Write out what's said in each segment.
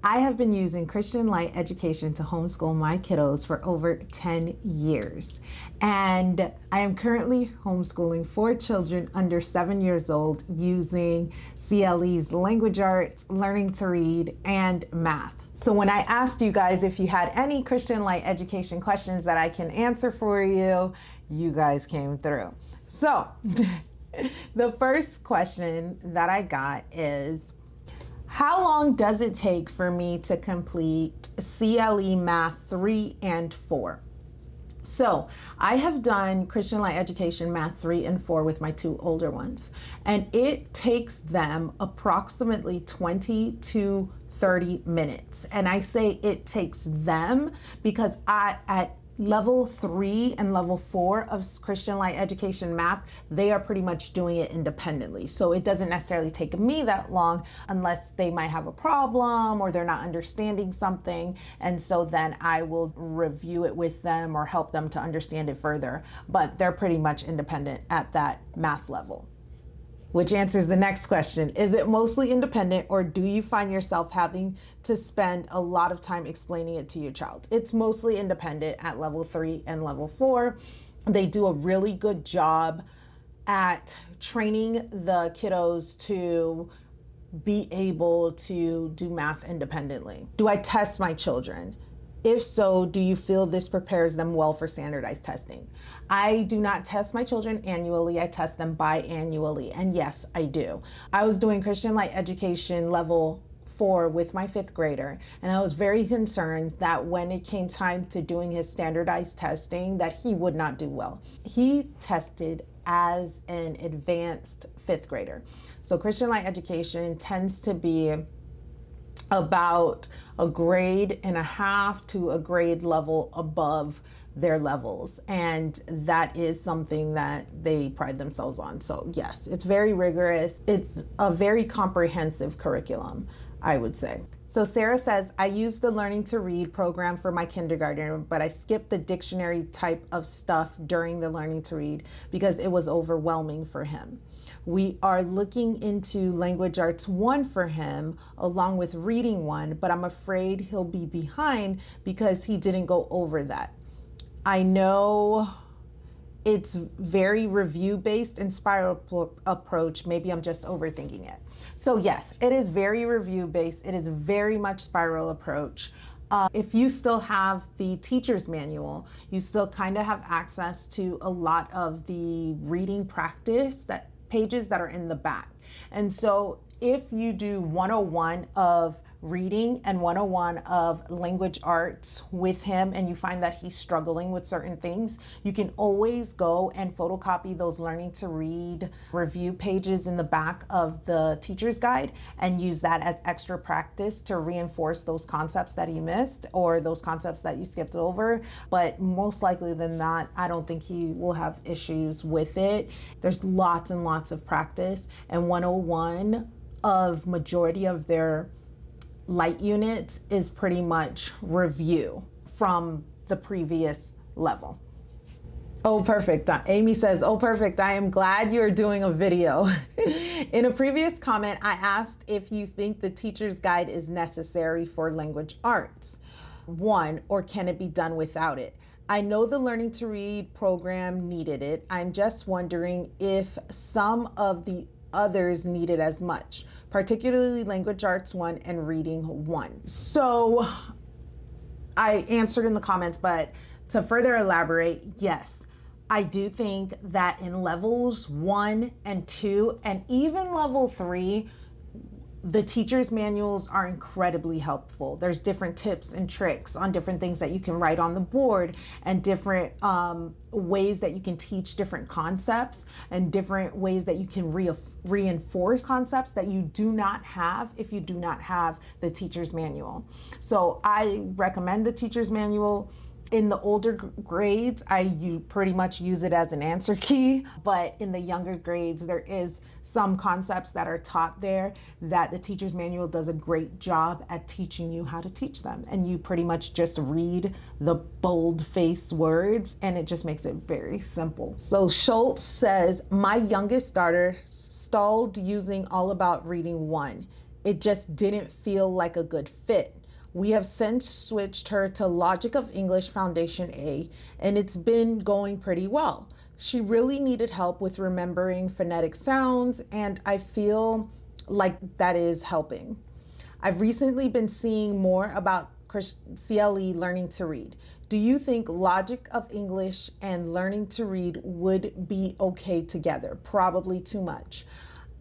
I have been using Christian Light Education to homeschool my kiddos for over 10 years. And I am currently homeschooling 4 children under 7 years old using CLE's language arts, learning to read, and math. So when I asked you guys if you had any Christian Light Education questions that I can answer for you, you guys came through. So the first question that I got is, how long does it take for me to complete CLE Math 3 and 4? So I have done Christian Light Education Math 3 and 4 with my 2 older ones, and it takes them approximately 20 to 30 minutes. And I say it takes them because at level 3 and level 4 of Christian Light Education Math, they are pretty much doing it independently. So it doesn't necessarily take me that long unless they might have a problem or they're not understanding something. And so then I will review it with them or help them to understand it further. But they're pretty much independent at that math level. Which answers the next question. Is it mostly independent, or do you find yourself having to spend a lot of time explaining it to your child? It's mostly independent at level 3 and level 4. They do a really good job at training the kiddos to be able to do math independently. Do I test my children? If so, do you feel this prepares them well for standardized testing? I do not test my children annually. I test them biannually. And yes, I do. I was doing Christian Light Education level 4 with my 5th grader, and I was very concerned that when it came time to doing his standardized testing, that he would not do well. He tested as an advanced 5th grader. So Christian Light Education tends to be about a grade and a half to a grade level above their levels. And that is something that they pride themselves on. So yes, it's very rigorous. It's a very comprehensive curriculum, I would say. So Sarah says, I use the Learning to Read program for my kindergarten, but I skipped the dictionary type of stuff during the Learning to Read because it was overwhelming for him. We are looking into Language Arts 1 for him, along with Reading 1, but I'm afraid he'll be behind because he didn't go over that. I know it's very review-based and spiral approach. Maybe I'm just overthinking it. So yes, it is very review-based. It is very much spiral approach. If you still have the teacher's manual, you still kind of have access to a lot of the reading practice pages that are in the back. And so if you do 101 of reading and 101 of language arts with him and you find that he's struggling with certain things, you can always go and photocopy those Learning to Read review pages in the back of the teacher's guide and use that as extra practice to reinforce those concepts that he missed or those concepts that you skipped over. But most likely than not, I don't think he will have issues with it. There's lots and lots of practice, and 101 of majority of their light units is pretty much review from the previous level. Oh, perfect. Amy says, oh, perfect. I am glad you're doing a video. In a previous comment, I asked if you think the teacher's guide is necessary for language arts. 1, or can it be done without it? I know the Learning to Read program needed it. I'm just wondering if some of the others need it as much, particularly Language Arts 1 and Reading 1. So I answered in the comments, but to further elaborate, yes, I do think that in levels 1 and 2 and even level 3, the teacher's manuals are incredibly helpful. There's different tips and tricks on different things that you can write on the board and different ways that you can teach different concepts and different ways that you can reinforce concepts that you do not have if you do not have the teacher's manual. So I recommend the teacher's manual. In the older grades, you pretty much use it as an answer key, but in the younger grades, there is some concepts that are taught there that the teacher's manual does a great job at teaching you how to teach them. And you pretty much just read the bold-faced words, and it just makes it very simple. So Schultz says, my youngest daughter stalled using All About Reading 1. it just didn't feel like a good fit. We have since switched her to Logic of English Foundation A, and it's been going pretty well. She really needed help with remembering phonetic sounds, and I feel like that is helping. I've recently been seeing more about CLE learning to read. Do you think Logic of English and learning to read would be okay together? Probably too much.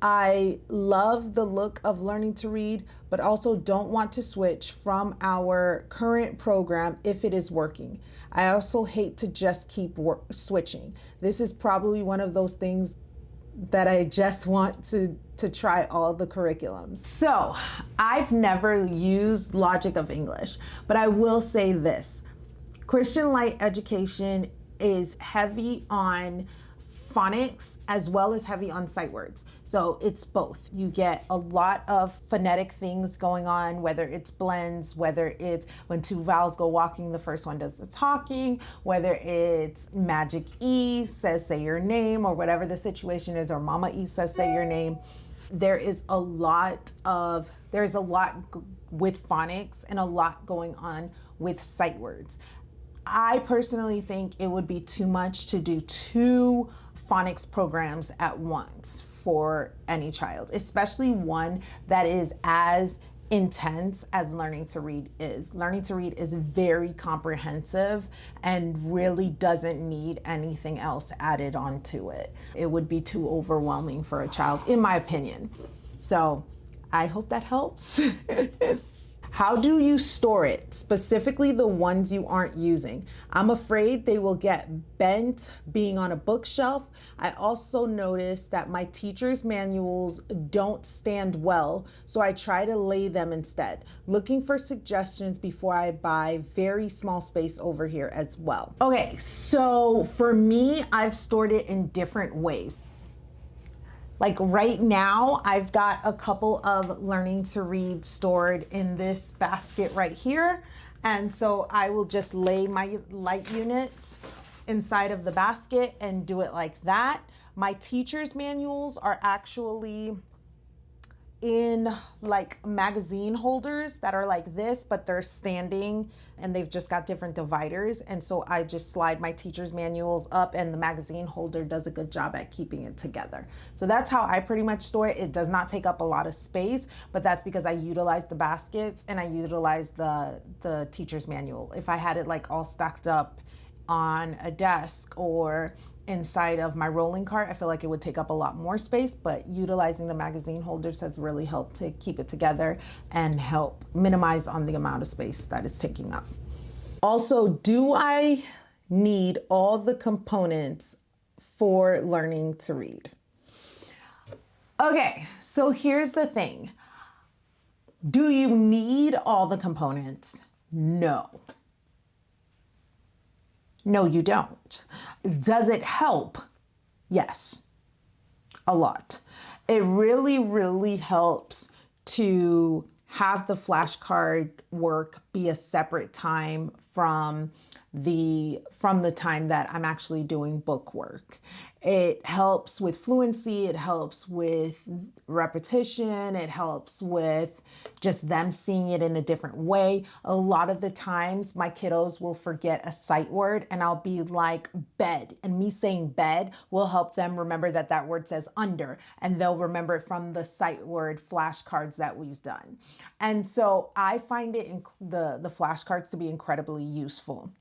I love the look of learning to read, but also don't want to switch from our current program if it is working. I also hate to just keep switching. This is probably one of those things that I just want to try all the curriculums. So I've never used Logic of English, but I will say this. Christian Light Education is heavy on phonics as well as heavy on sight words. So it's both. You get a lot of phonetic things going on, whether it's blends, whether it's when two vowels go walking, the first one does the talking, whether it's magic E says say your name, or whatever the situation is, or mama E says say your name. There's a lot with phonics and a lot going on with sight words. I personally think it would be too much to do two phonics programs at once for any child, especially one that is as intense as learning to read is. Learning to read is very comprehensive and really doesn't need anything else added onto it. It would be too overwhelming for a child, in my opinion. So I hope that helps. How do you store it, specifically the ones you aren't using? I'm afraid they will get bent being on a bookshelf. I also noticed that my teacher's manuals don't stand well, so I try to lay them instead. Looking for suggestions before I buy. Very small space over here as well. Okay, so for me, I've stored it in different ways. Like right now, I've got a couple of learning to read stored in this basket right here. And so I will just lay my light units inside of the basket and do it like that. My teacher's manuals are actually in like magazine holders that are like this, but they're standing and they've just got different dividers. And so I just slide my teacher's manuals up and the magazine holder does a good job at keeping it together. So that's how I pretty much store it. It does not take up a lot of space, but that's because I utilize the baskets and I utilize the teacher's manual. If I had it like all stacked up on a desk or inside of my rolling cart, I feel like it would take up a lot more space, but utilizing the magazine holders has really helped to keep it together and help minimize on the amount of space that it's taking up. Also, do I need all the components for learning to read? Okay, so here's the thing. Do you need all the components? No. No, you don't. Does it help? Yes, a lot. It really, really helps to have the flashcard work be a separate time from the time that I'm actually doing book work. It helps with fluency, it helps with repetition, it helps with just them seeing it in a different way. A lot of the times my kiddos will forget a sight word and I'll be like bed, and me saying bed will help them remember that that word says under, and they'll remember it from the sight word flashcards that we've done. And so I find it the flashcards to be incredibly useful.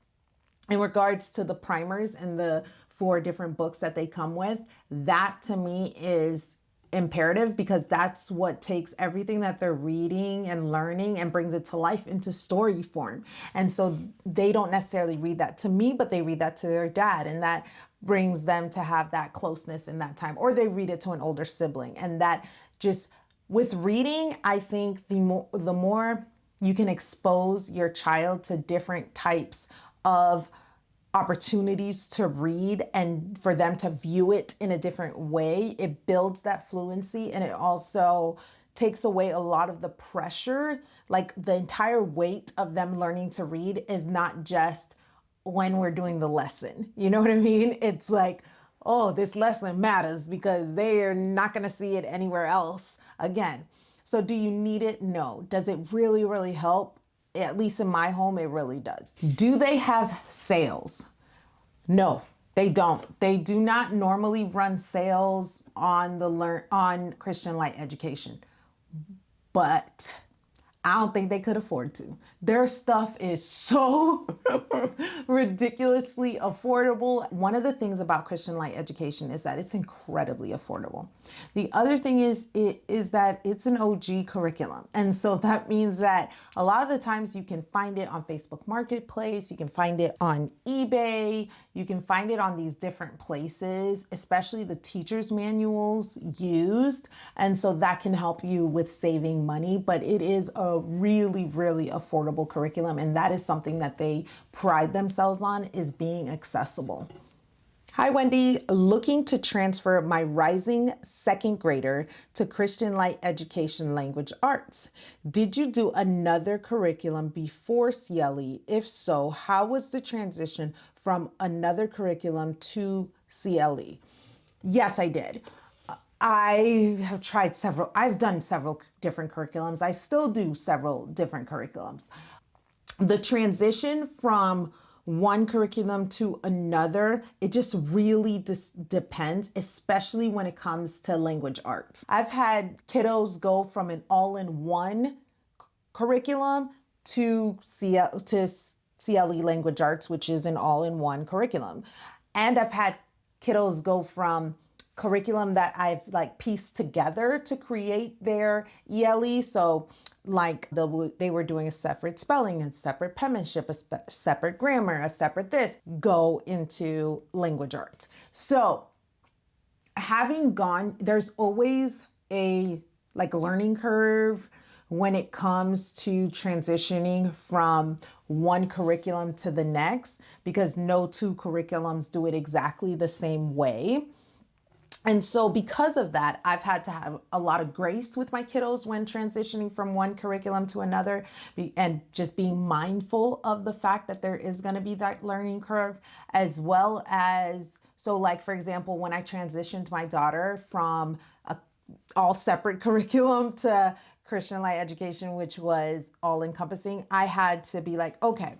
In regards to the primers and the 4 different books that they come with, that to me is imperative because that's what takes everything that they're reading and learning and brings it to life into story form. And so they don't necessarily read that to me, but they read that to their dad, and that brings them to have that closeness in that time, or they read it to an older sibling. And that just with reading, I think the more you can expose your child to different types of opportunities to read and for them to view it in a different way, it builds that fluency, and it also takes away a lot of the pressure. Like the entire weight of them learning to read is not just when we're doing the lesson. You know what I mean? It's like, oh, this lesson matters because they are not going to see it anywhere else again. So do you need it? No. Does it really, really help? At least in my home, it really does. Do they have sales? No, they don't. They do not normally run sales on on Christian Light Education, but I don't think they could afford to. Their stuff is so ridiculously affordable. One of the things about Christian Light Education is that it's incredibly affordable. The other thing is that it's an OG curriculum. And so that means that a lot of the times you can find it on Facebook Marketplace, you can find it on eBay, you can find it on these different places, especially the teacher's manuals used. And so that can help you with saving money, but it is a really, really affordable curriculum. And that is something that they pride themselves on, is being accessible. Hi, Wendy. Looking to transfer my rising second grader to Christian Light Education Language Arts. Did you do another curriculum before CLE? If so, how was the transition from another curriculum to CLE? Yes, I did. I've done several different curriculums. I still do several different curriculums. The transition from one curriculum to another, it just really depends, especially when it comes to language arts. I've had kiddos go from an all-in-one curriculum to CLE Language Arts, which is an all-in-one curriculum. And I've had kiddos go from curriculum that I've pieced together to create their ELE. So they were doing a separate spelling, a separate penmanship, a separate grammar, a separate this, go into language arts. So having gone, there's always a learning curve when it comes to transitioning from one curriculum to the next, because no two curriculums do it exactly the same way. And so because of that, I've had to have a lot of grace with my kiddos when transitioning from one curriculum to another, and just being mindful of the fact that there is going to be that learning curve, as well as, for example, when I transitioned my daughter from all separate curriculum to Christian Light Education, which was all encompassing, I had to be okay,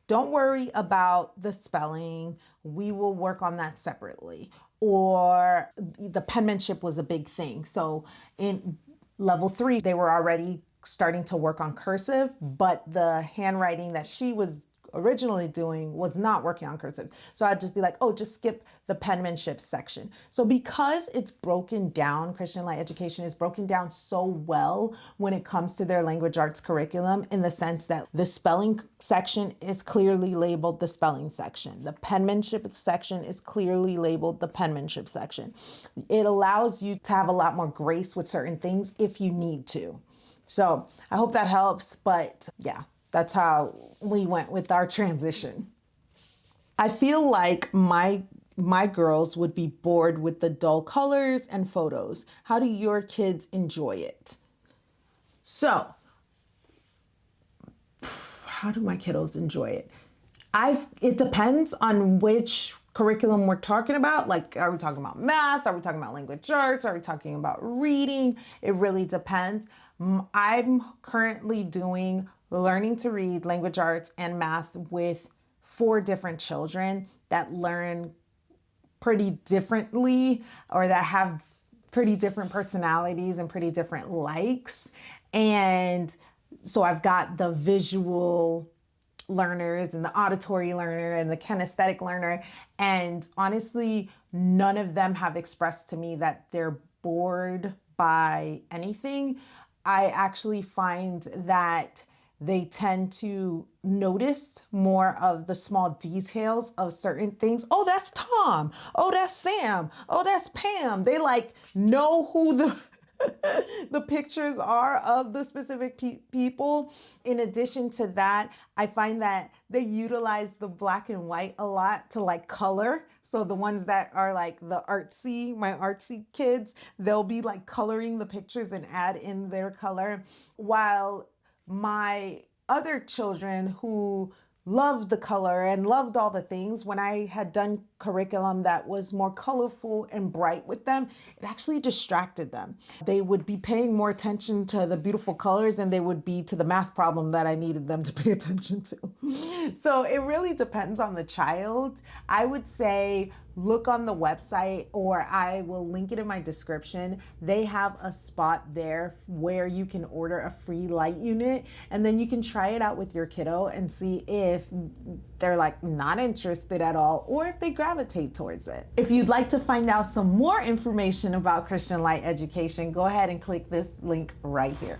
don't worry about the spelling. We will work on that separately. Or the penmanship was a big thing. So in level 3, they were already starting to work on cursive, but the handwriting that she was originally doing was not working on cursive. So I'd just be just skip the penmanship section. So because it's broken down, Christian Light Education is broken down so well when it comes to their language arts curriculum, in the sense that the spelling section is clearly labeled the spelling section. The penmanship section is clearly labeled the penmanship section. It allows you to have a lot more grace with certain things if you need to. So I hope that helps, but yeah. That's how we went with our transition. I feel like my girls would be bored with the dull colors and photos. How do your kids enjoy it? So, how do my kiddos enjoy it? It depends on which curriculum we're talking about. Are we talking about math? Are we talking about language arts? Are we talking about reading? It really depends. I'm currently doing learning to read, language arts, and math with 4 different children that learn pretty differently, or that have pretty different personalities and pretty different likes. And so I've got the visual learners and the auditory learner and the kinesthetic learner. And honestly, none of them have expressed to me that they're bored by anything. I actually find that they tend to notice more of the small details of certain things. Oh, that's Tom. Oh, that's Sam. Oh, that's Pam. They know who the pictures are of the specific people. In addition to that, I find that they utilize the black and white a lot to color. So the ones that are my artsy kids, they'll be coloring the pictures and add in their color, while my other children who loved the color and loved all the things. When I had done curriculum that was more colorful and bright with them, it actually distracted them. They would be paying more attention to the beautiful colors than they would be to the math problem that I needed them to pay attention to. So it really depends on the child. I would say look on the website, or I will link it in my description. They have a spot there where you can order a free light unit, and then you can try it out with your kiddo and see if they're like not interested at all or if they gravitate towards it. If you'd like to find out some more information about Christian Light education, go ahead and click this link right here.